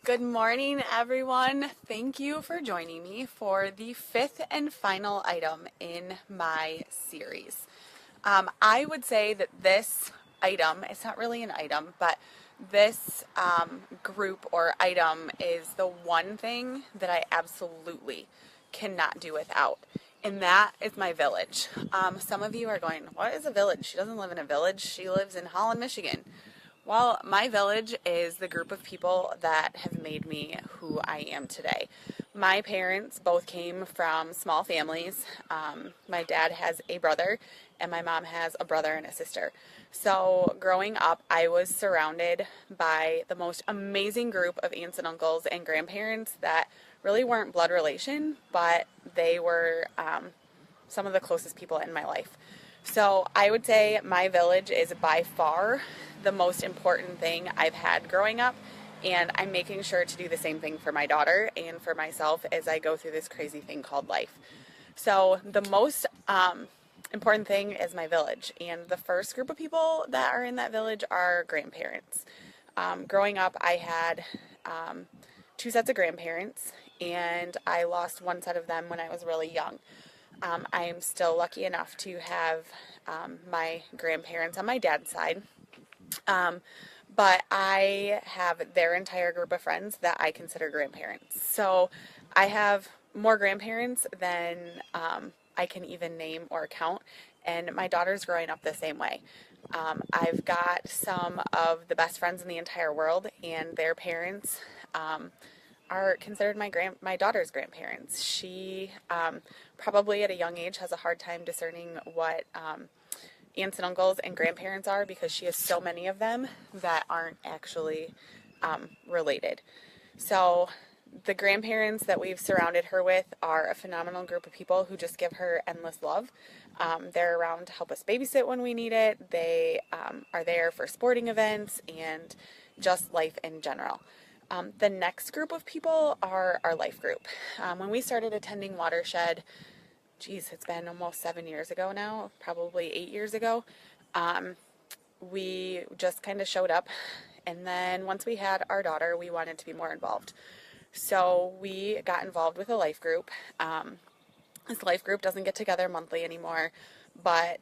Good morning, everyone. Thank you for joining me for the fifth and final item in my series. I would say that this item, it's not really an item, but this group or item is the one thing that I absolutely cannot do without. And that is my village. Some of you are going, what is a village? She doesn't live in a village. She lives in Holland, Michigan. Well, my village is the group of people that have made me who I am today. My parents both came from small families. My dad has a brother, and my mom has a brother and a sister. So, growing up, I was surrounded by the most amazing group of aunts and uncles and grandparents that really weren't blood relation, but they were some of the closest people in my life. So I would say my village is by far the most important thing I've had growing up, and I'm making sure to do the same thing for my daughter and for myself as I go through this crazy thing called life. So the most important thing is my village, and the first group of people that are in that village are grandparents. Growing up, I had two sets of grandparents, and I lost one set of them when I was really young. I'm still lucky enough to have my grandparents on my dad's side. But I have their entire group of friends that I consider grandparents. So I have more grandparents than I can even name or count. And my daughter's growing up the same way. I've got some of the best friends in the entire world, and their parents are considered my daughter's grandparents. She probably at a young age has a hard time discerning what aunts and uncles and grandparents are because she has so many of them that aren't actually related. So the grandparents that we've surrounded her with are a phenomenal group of people who just give her endless love. They're around to help us babysit when we need it. They are there for sporting events and just life in general. The next group of people are our life group. When we started attending Watershed, it's been almost 7 years ago now, probably 8 years ago. We just kind of showed up, and then once we had our daughter, we wanted to be more involved. So we got involved with a life group. This life group doesn't get together monthly anymore, but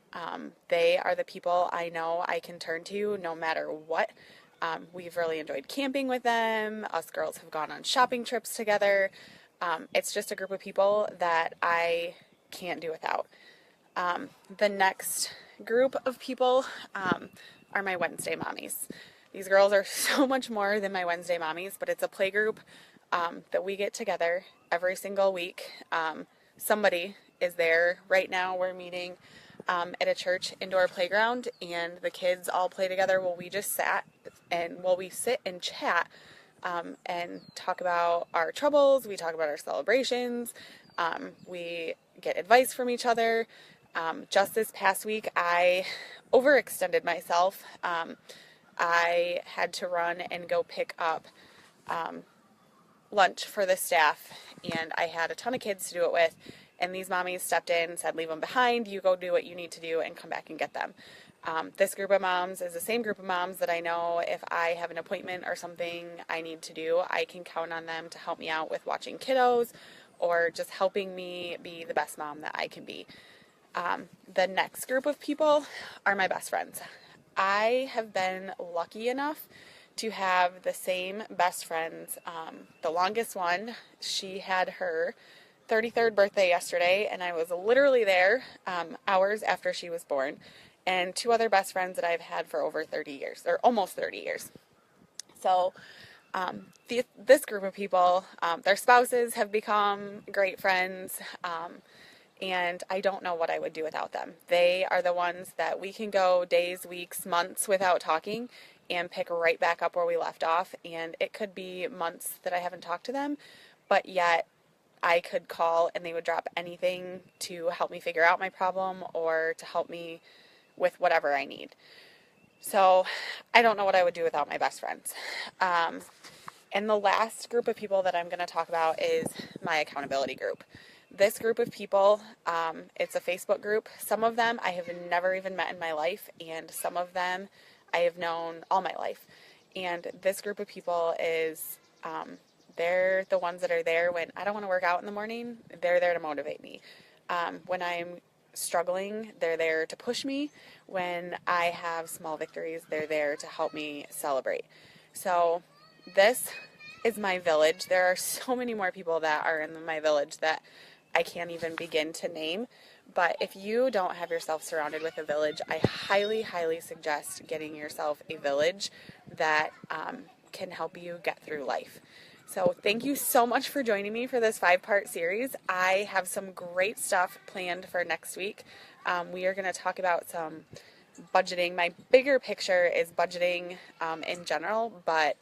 they are the people I know I can turn to no matter what. We've really enjoyed camping with them. Us girls have gone on shopping trips together. It's just a group of people that I can't do without. The next group of people are my Wednesday mommies. These girls are so much more than my Wednesday mommies, but it's a play group that we get together every single week. Somebody is there. Right now we're meeting at a church indoor playground, and the kids all play together. We just we sit and chat and talk about our troubles. We talk about our celebrations. We get advice from each other. Just this past week, I overextended myself. I had to run and go pick up lunch for the staff, and I had a ton of kids to do it with, and these mommies stepped in and said, leave them behind, you go do what you need to do and come back and get them. This group of moms is the same group of moms that I know if I have an appointment or something I need to do, I can count on them to help me out with watching kiddos or just helping me be the best mom that I can be. The next group of people are my best friends. I have been lucky enough to have the same best friends. The longest one, she had her 33rd birthday yesterday, and I was literally there hours after she was born. And two other best friends that I've had for over 30 years, or almost 30 years. So this group of people, their spouses have become great friends, and I don't know what I would do without them. They are the ones that we can go days, weeks, months without talking and pick right back up where we left off, and it could be months that I haven't talked to them, but yet I could call and they would drop anything to help me figure out my problem or to help me with whatever I need. So I don't know what I would do without my best friends. And the last group of people that I'm going to talk about is my accountability group. This group of people, it's a Facebook group. Some of them I have never even met in my life, and some of them I have known all my life. And this group of people is They're the ones that are there when I don't want to work out in the morning. They're there to motivate me. When I'm struggling, they're there to push me. When I have small victories, they're there to help me celebrate. So this is my village. There are so many more people that are in my village that I can't even begin to name. But if you don't have yourself surrounded with a village, I highly, highly suggest getting yourself a village that can help you get through life. So thank you so much for joining me for this 5-part series. I have some great stuff planned for next week. We are going to talk about some budgeting. My bigger picture is budgeting in general, but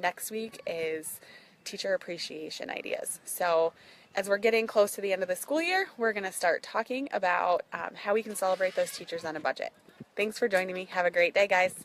next week is teacher appreciation ideas. So as we're getting close to the end of the school year, we're going to start talking about how we can celebrate those teachers on a budget. Thanks for joining me. Have a great day, guys.